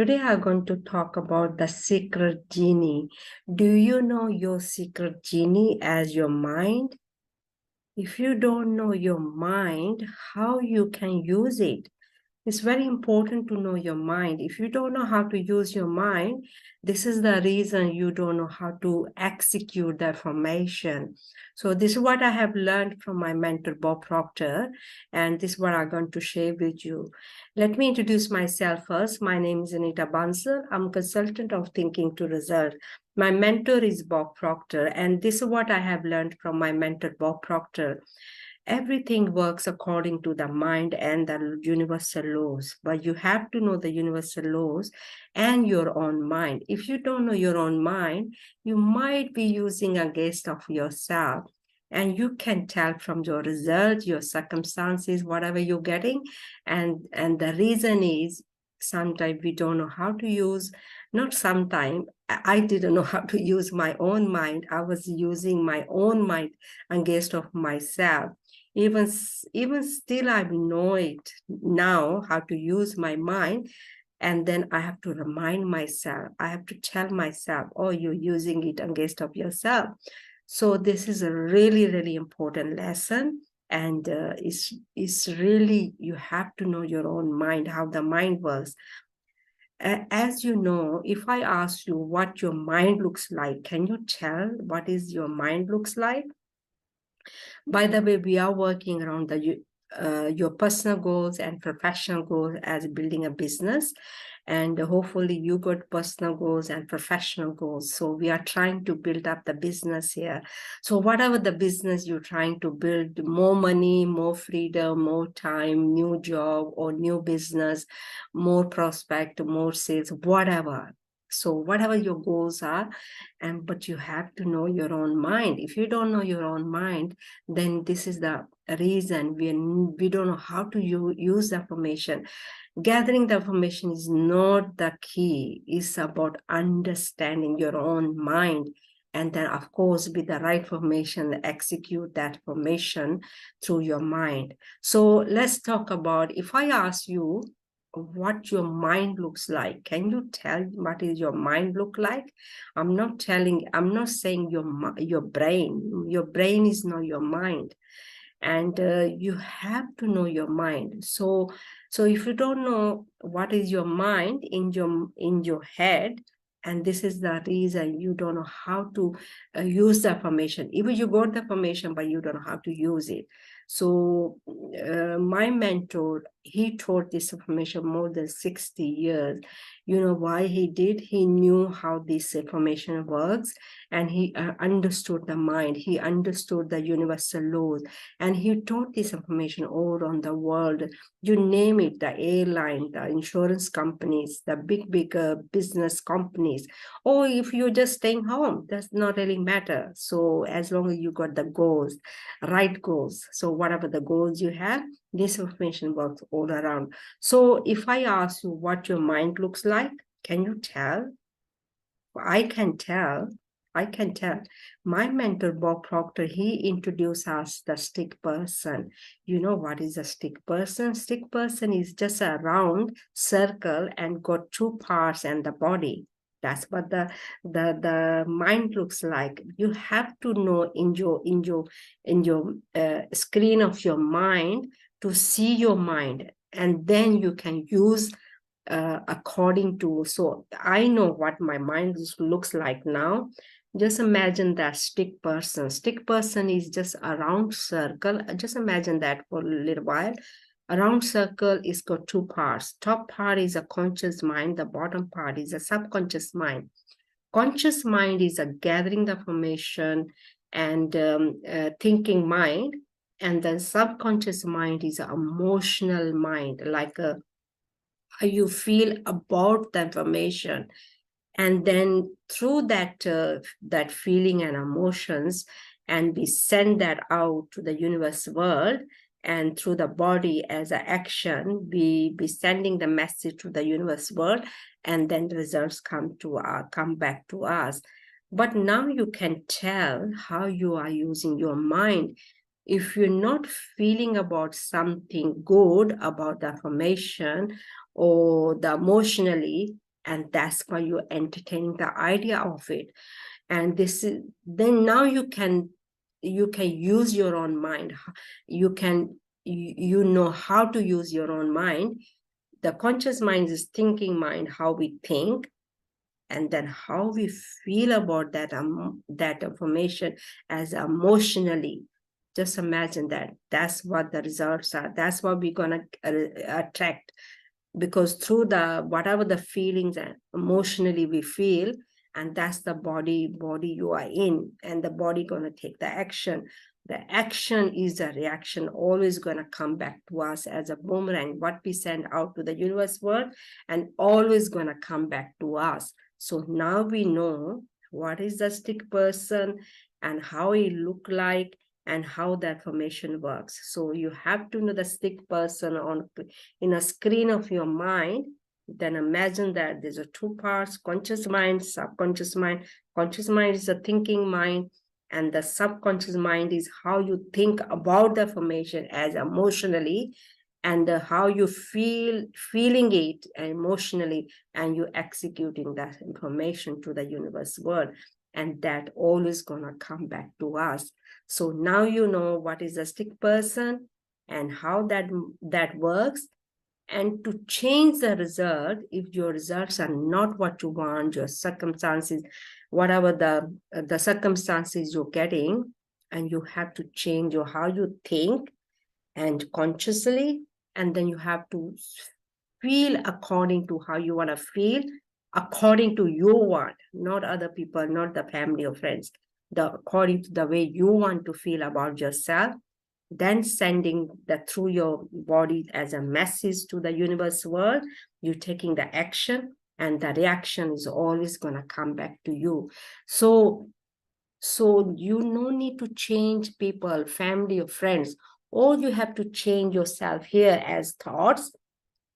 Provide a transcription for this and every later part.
Today I'm going to talk about the secret genie. Do you know your secret genie as your mind? If you don't know your mind, how you can use it? It's very important to know your mind. If you don't know how to use your mind, this is the reason you don't know how to execute the information. So this is what I have learned from my mentor, Bob Proctor, and this is what I'm going to share with you. Let me introduce myself first. My name is Anita Bansal. I'm a consultant of Thinking to Result. My mentor is Bob Proctor, and this is what I have learned from my mentor, Bob Proctor. Everything works according to the mind and the universal laws, but you have to know the universal laws and your own mind. If you don't know your own mind, you might be using against of yourself, and you can tell from your result, your circumstances, whatever you're getting. And the reason is sometimes we don't know how to use, not sometimes, I didn't know how to use my own mind. I was using my own mind against of myself. Even still, I know it now how to use my mind, and then I have to remind myself. I have to tell myself, oh, you're using it against of yourself. So this is a really important lesson, and it's really, you have to know your own mind, how the mind works. As you know, if I ask you what your mind looks like, can you tell what is your mind looks like? By the way, we are working around your personal goals and professional goals as building a business. And hopefully you got personal goals and professional goals. So we are trying to build up the business here. So whatever the business you're trying to build, more money, more freedom, more time, new job or new business, more prospect, more sales, whatever. So whatever your goals are, but you have to know your own mind. If you don't know your own mind, then this is the reason we don't know how to use the information. Gathering the information is not the key. It's about understanding your own mind. And then, of course, with the right information, execute that information through your mind. So let's talk about, if I ask you what your mind looks like, can you tell what is your mind look like? I'm not saying your brain is not your mind. And you have to know your mind. So if you don't know what is your mind in your head, and this is the reason you don't know how to use the information. Even you got the information, but you don't know how to use it. So my mentor, he taught this information more than 60 years. You know why he did? He knew how this information works, and he understood the mind. He understood the universal laws, and he taught this information all around the world. You name it, the airline, the insurance companies, the big business companies, or if you're just staying home, that's not really matter. So as long as you got the goals, right goals, so whatever the goals you have, this information works all around. So if I ask you what your mind looks like, can you tell? I can tell. I can tell. My mentor, Bob Proctor, he introduced us the stick person. You know what is a stick person? Stick person is just a round circle and got two parts and the body. That's what the mind looks like. You have to know in your screen of your mind to see your mind, and then you can use according to. So I know what my mind looks like now. Just imagine that stick person. Stick person is just a round circle. Just imagine that for a little while. A round circle is got two parts. Top part is a conscious mind. The bottom part is a subconscious mind. Conscious mind is a gathering the information and thinking mind. And then subconscious mind is an emotional mind, like a how you feel about the information, and then through that feeling and emotions, and we send that out to the universe world, and through the body as an action, we be sending the message to the universe world, and then the results come back to us. But now you can tell how you are using your mind. If you're not feeling about something good about the information or the emotionally, And that's why you're entertaining the idea of it. And this is, then now you can use your own mind. You know how to use your own mind. The conscious mind is thinking mind, how we think, and then how we feel about that information as emotionally. Just imagine that. That's what the results are. That's what we're gonna attract, because through the whatever the feelings and emotionally we feel, and that's the body you are in, and the body gonna take the action. The action is a reaction, always gonna come back to us as a boomerang, what we send out to the universe world, and always gonna come back to us. So now we know what is the stick person and how he look like and how that formation works. So you have to know the stick person in a screen of your mind. Then imagine that there's a two parts: conscious mind, subconscious mind. Conscious mind is a thinking mind, and the subconscious mind is how you think about the formation as emotionally, and how you feeling it emotionally, and you executing that information to the universe world, and that always gonna come back to us. So now you know what is a stick person and how that works. And to change the result, if your results are not what you want, your circumstances, whatever the circumstances you're getting, and you have to change your how you think and consciously, and then you have to feel according to how you want to feel, according to your want, not other people, not the family or friends, according to the way you want to feel about yourself, then sending that through your body as a message to the universe world. You're taking the action, and the reaction is always going to come back to you. So you no need to change people, family or friends. All you have to change yourself here as thoughts,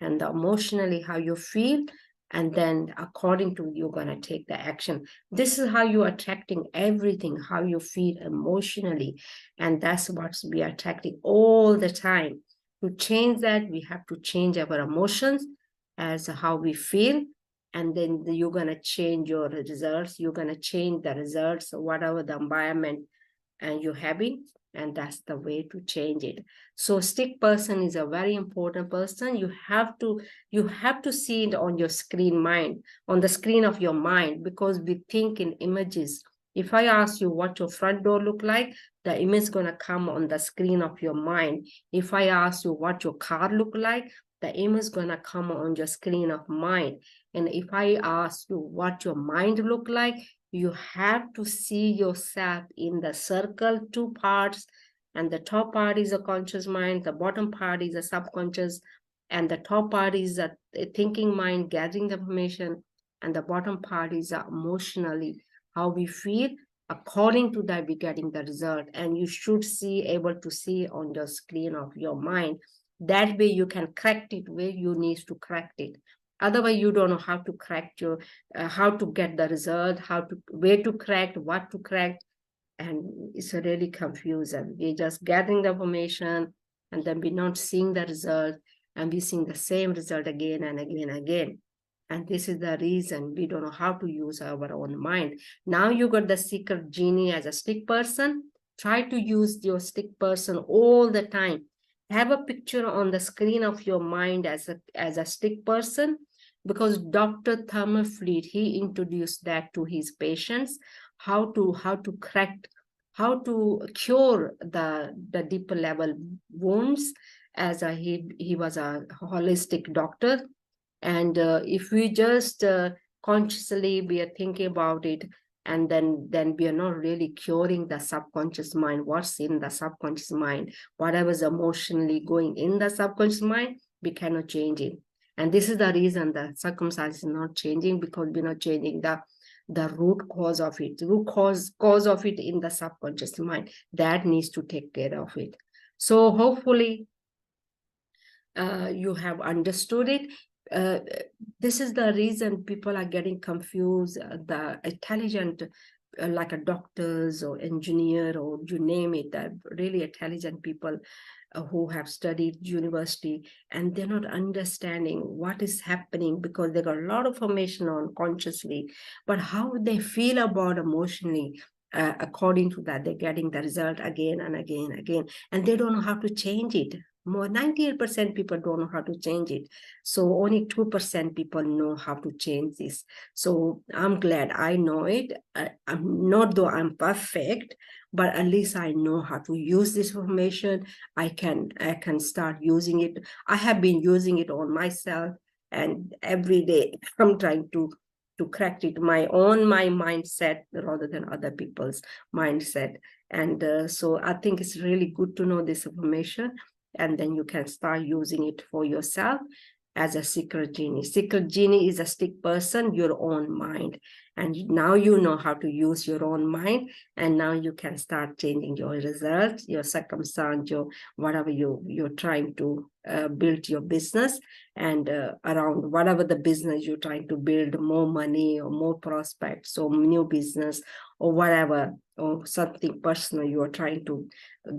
and emotionally how you feel, and then according to you're going to take the action. This is how you're attracting everything, how you feel emotionally, and that's what we are attracting all the time. To change that, we have to change our emotions as how we feel, and then you're going to change your results. You're going to change the results, whatever the environment and you're having, and that's the way to change it. So stick person is a very important person. You have to see it on your screen mind, on the screen of your mind, because we think in images. If I ask you what your front door look like, the image is going to come on the screen of your mind. If I ask you what your car look like, the image is going to come on your screen of mind. And if I ask you what your mind look like, you have to see yourself in the circle, two parts, and the top part is a conscious mind, the bottom part is a subconscious, and the top part is a thinking mind gathering the information, and the bottom part is emotionally how we feel. According to that, we're getting the result, and you should able to see on the screen of your mind. That way you can correct it where you need to correct it. Otherwise, you don't know how to correct how to get the result, where to correct, what to correct, and it's really confusing. We're just gathering the information, and then we're not seeing the result, and we're seeing the same result again and again and again. And this is the reason we don't know how to use our own mind. Now you got the secret genie as a stick person. Try to use your stick person all the time. Have a picture on the screen of your mind as a stick person, because Dr. Thermal Fleet, he introduced that to his patients, how to correct, how to cure the deeper level wounds, as he was a holistic doctor. And if we just consciously we are thinking about it, and then we are not really curing the subconscious mind, what's in the subconscious mind, whatever's emotionally going in the subconscious mind, we cannot change it. And this is the reason the circumstance is not changing, because we're not changing the root cause of it. Root cause of it in the subconscious mind, that needs to take care of it. So hopefully you have understood it. This is the reason people are getting confused. The intelligent, like a doctors or engineer or you name it, really intelligent people, who have studied university, and they're not understanding what is happening because they got a lot of information on consciously, but how they feel about emotionally. According to that, they're getting the result again and again and again, and they don't know how to change it. More 98% people don't know how to change it. So only 2% people know how to change this. So I'm glad I know it. I'm not though I'm perfect, but at least I know how to use this information. I can start using it. I have been using it on myself, and every day I'm trying to correct it my mindset rather than other people's mindset. And so I think it's really good to know this information, and then you can start using it for yourself as a secret genie. Secret genie is a stick person, your own mind. And now you know how to use your own mind, and now you can start changing your results, your circumstance, your whatever you're trying to build your business, and around whatever the business you're trying to build, more money or more prospects or new business or whatever, or something personal you are trying to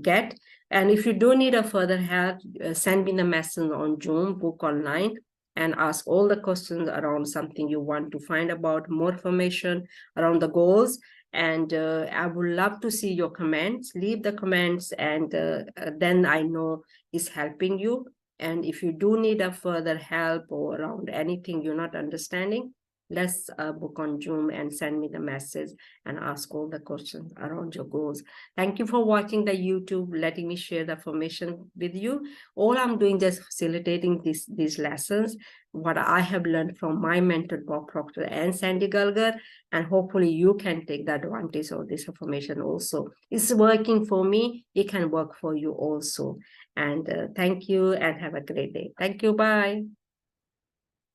get. And if you do need a further help, send me the message on Zoom, book online, and ask all the questions around something you want to find about, more information around the goals. And I would love to see your comments. Leave the comments, and then I know it's helping you. And if you do need a further help or around anything you're not understanding, let's book on Zoom and send me the message and ask all the questions around your goals. Thank you for watching the YouTube, letting me share the information with you. All I'm doing just facilitating these lessons, what I have learned from my mentor, Bob Proctor and Sandy Gulger, and hopefully you can take the advantage of this information also. It's working for me. It can work for you also. And thank you and have a great day. Thank you. Bye.